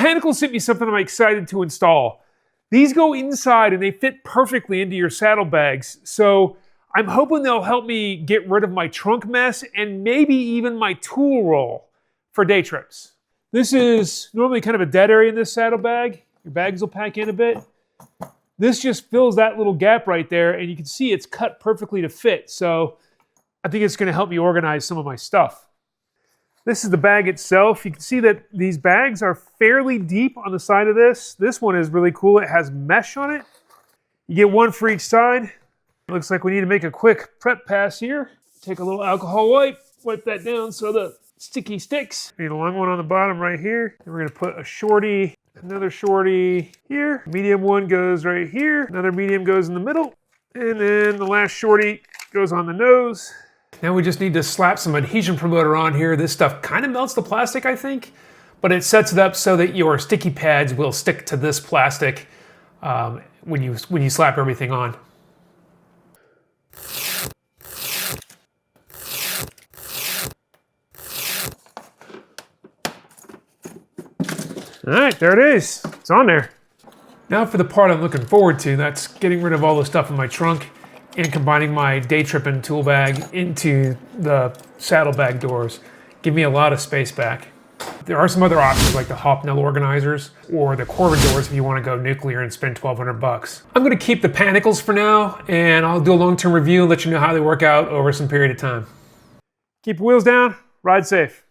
Panical sent me something I'm excited to install. These go inside and they fit perfectly into your saddlebags, so I'm hoping they'll help me get rid of my trunk mess and maybe even my tool roll for day trips. This is normally kind of a dead area in this saddlebag. Your bags will pack in a bit. This just fills that little gap right there, and you can see it's cut perfectly to fit, so I think it's going to help me organize some of my stuff. This is the bag itself. You can see that these bags are fairly deep on the side of this. This one is really cool. It has mesh on it. You get one for each side. It looks like we need to make a quick prep pass here. Take a little alcohol wipe that down so the sticky sticks. Need a long one on the bottom right here. And we're going to put a shorty, another shorty here. Medium one goes right here. Another medium goes in the middle. And then the last shorty goes on the nose. Now we just need to slap some adhesion promoter on here. This stuff kind of melts the plastic, I think, but it sets it up so that your sticky pads will stick to this plastic when you slap everything on. All right, there it is. It's on there. Now for the part I'm looking forward to. That's getting rid of all the stuff in my trunk and combining my day tripping tool bag into the saddlebag doors. Give me a lot of space back. There are some other options like the Hopnel organizers or the Corbin doors if you want to go nuclear and spend $1,200. I'm going to keep the Panicals for now, and I'll do a long-term review and let you know how they work out over some period of time. Keep your wheels down, ride safe.